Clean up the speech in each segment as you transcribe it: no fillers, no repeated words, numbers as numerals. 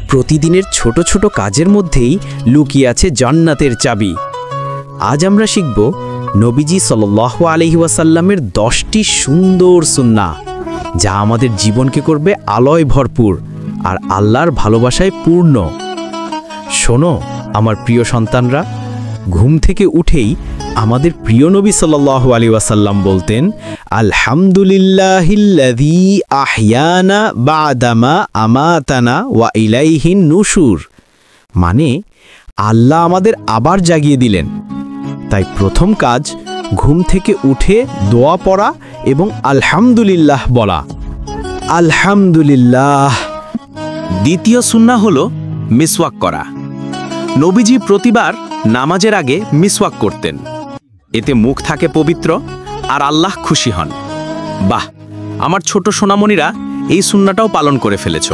প্রতিদিনের ছোট ছোট কাজের মধ্যেই লুকিয়ে আছে জান্নাতের চাবি। আজ আমরা শিখব নবীজি সাল্লাল্লাহু আলাইহি ওয়াসাল্লামের 10টি সুন্দর সুন্নাহ, যা আমাদের জীবনকে করবে আলোয় ভরপুর আর আল্লাহর ভালোবাসায় পূর্ণ। শোনো আমার প্রিয় সন্তানরা, ঘুম থেকে উঠেই আমাদের প্রিয় নবী সাল্লাল্লাহু আলাইহি ওয়াসাল্লাম বলতেন, আলহামদুলিল্লাহিল্লাযী আহইয়ানা বা'দামা আমাতানা ওয়া ইলাইহিন নুশুর। মানে আল্লাহ আমাদের আবার জাগিয়ে দিলেন। তাই প্রথম কাজ ঘুম থেকে উঠে দোয়া পড়া এবং আলহামদুলিল্লাহ বলা। আলহামদুলিল্লাহ। দ্বিতীয় সুন্নাহ হলো মিসওয়াক করা। নবীজি প্রতিবার নামাজের আগে মিসওয়াক করতেন। এতে মুখ থাকে পবিত্র আর আল্লাহ খুশি হন। বাহ, আমার ছোট সোনামণিরা এই সুন্নাটাও পালন করে ফেলেছ,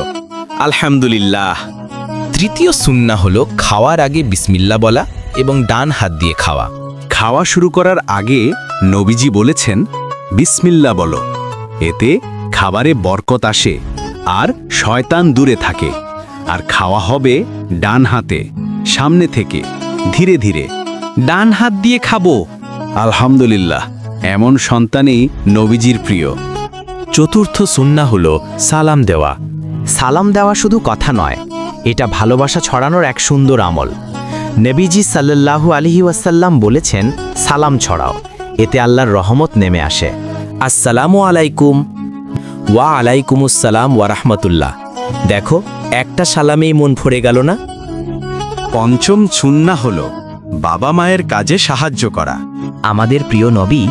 আলহামদুলিল্লাহ। তৃতীয় সুন্নাহ হলো খাওয়ার আগে বিসমিল্লাহ বলা এবং ডান হাত দিয়ে খাওয়া। খাওয়া শুরু করার আগে নবীজি বলেছেন, বিসমিল্লাহ বলো। এতে খাবারে বরকত আসে আর শয়তান দূরে থাকে। আর খাওয়া হবে ডান হাতে, সামনে থেকে, ধীরে ধীরে। ডান হাত দিয়ে খাবো। আলহামদুলিল্লাহ, এমন সন্তানই নবীজির প্রিয়। চতুর্থ সুন্নাহ হলো সালাম দেওয়া। সালাম দেওয়া শুধু কথা নয়, এটা ভালোবাসা ছড়ানোর এক সুন্দর আমল। নবীজি সাল্লাল্লাহু আলাইহি ওয়াসাল্লাম বলেছেন, সালাম ছড়াও, এতে আল্লাহর রহমত নেমে আসে। আসসালামু আলাইকুম। ওয়া আলাইকুমুসসালাম ওয়া রাহমাতুল্লাহ। দেখো, একটা সালামেই মন ভরে গেল না? পঞ্চম সুন্নাহ হলো বাবা মায়ের কাজে সাহায্য করা। আমাদের প্রিয় নবী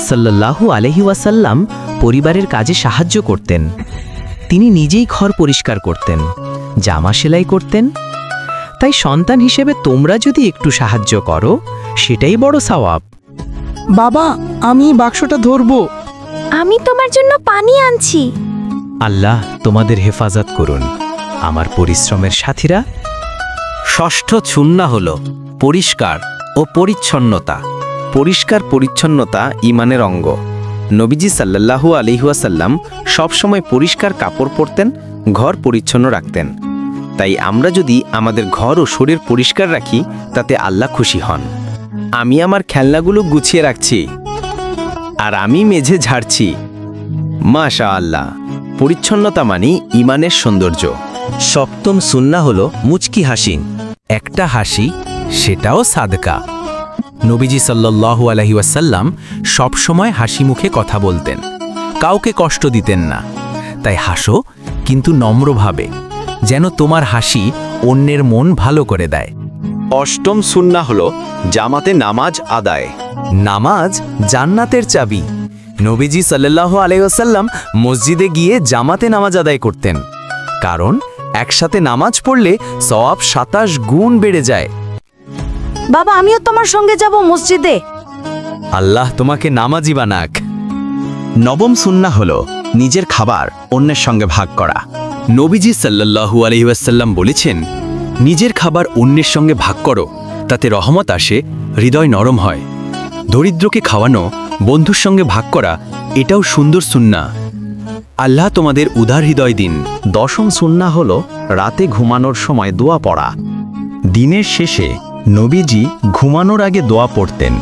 সাল্লাল্লাহু আলাইহি ওয়াসাল্লাম পরিবারের কাজে সাহায্য করতেন। তিনি নিজেই ঘর পরিষ্কার করতেন, জামা সেলাই করতেন। তাই সন্তান হিসেবে তোমরা যদি একটু সাহায্য করো, সেটাই বড় সওয়াব। বাবা, আমি বাক্সটা ধরবো। আমি তোমার জন্য পানি আনছি। আল্লাহ তোমাদের হেফাজত করুন, আমার পরিশ্রমের সাথীরা। ষষ্ঠ সুন্নাহ হলো পরিষ্কার ও পরিচ্ছন্নতা। পরিষ্কার পরিচ্ছন্নতা ঈমানের অঙ্গ। নবীজি সাল্লাল্লাহু আলাইহি ওয়াসাল্লাম সবসময় পরিষ্কার কাপড় পরতেন, ঘর পরিচ্ছন্ন রাখতেন। তাই আমরা যদি আমাদের ঘর ও শরীর পরিষ্কার রাখি, তাতে আল্লাহ খুশি হন। আমি আমার খেলনাগুলো গুছিয়ে রাখছি আর আমি মেঝে ঝাড়ছি। মাশাআল্লাহ, পরিচ্ছন্নতা মানে ঈমানের সৌন্দর্য। সপ্তম সুন্নাহ হলো মুচকি হাসি। একটা হাসি, সেটাও সাদকা। নবীজি সাল্লাল্লাহু আলাইহি ওয়াসাল্লাম সবসময় হাসি মুখে কথা বলতেন, কাউকে কষ্ট দিতেন না। তাই হাসো, কিন্তু নম্রভাবে, যেন তোমার হাসি অন্যের মন ভালো করে দেয়। অষ্টম সুন্নাহ হলো জামাতে নামাজ আদায়। নামাজ জান্নাতের চাবি। নবীজি সাল্লাল্লাহু আলাইহি ওয়াসাল্লাম মসজিদে গিয়ে জামাতে নামাজ আদায় করতেন, কারণ একসাথে নামাজ পড়লে সওয়াব 27 গুণ বেড়ে যায়। বাবা, আমিও তোমার সঙ্গে যাব মসজিদে। আল্লাহ তোমাকে নামাজি বানাক। নবম সুন্নাহ হলো নিজের খাবার অন্যের সঙ্গে ভাগ করা। নবীজি সাল্লাল্লাহু আলাইহি ওয়াসাল্লাম বলেছেন, নিজের খাবার অন্যের সঙ্গে ভাগ করো, তাতে রহমত আসে, হৃদয় নরম হয়। দরিদ্রকে খাওয়ানো, বন্ধুর সঙ্গে ভাগ করা, এটাও সুন্দর সুন্নাহ। আল্লাহ তোমাদের উদার হৃদয় দিন। দশম সুন্নাহ হলো রাতে ঘুমানোর সময় দোয়া পড়া। দিনের শেষে নবীজি ঘুমানোর আগে দোয়া পড়তেন,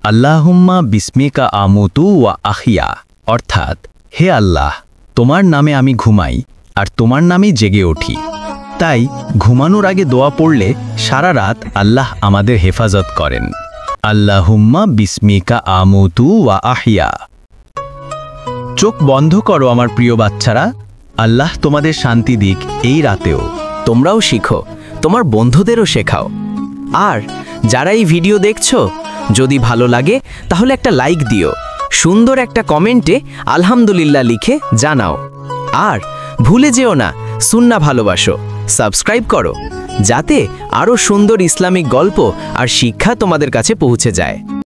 আল্লাহুম্মা বিসমিকা আমুতু ওয়া আহিয়া। অর্থাৎ, হে আল্লাহ, তোমার নামে আমি ঘুমাই আর তোমার নামেই জেগে উঠি। তাই ঘুমানোর আগে দোয়া পড়লে সারা রাত আল্লাহ আমাদের হেফাজত করেন। আল্লাহুম্মা বিসমিকা আমুতু ওয়া আহিয়া। চোখ বন্ধ করো আমার প্রিয় বাচ্চারা, আল্লাহ তোমাদের শান্তি দিক এই রাতেও। তোমরাও শিখো, তোমার বন্ধুদেরও শেখাও। আর যারা এই ভিডিও দেখছো, যদি ভালো লাগে তাহলে একটা লাইক দিও, সুন্দর একটা কমেন্টে আলহামদুলিল্লাহ লিখে জানাও। আর ভুলে যেও না, সুন্নাহ ভালোবাসো, সাবস্ক্রাইব করো, যাতে আরও সুন্দর ইসলামিক গল্প আর শিক্ষা তোমাদের কাছে পৌঁছে যায়।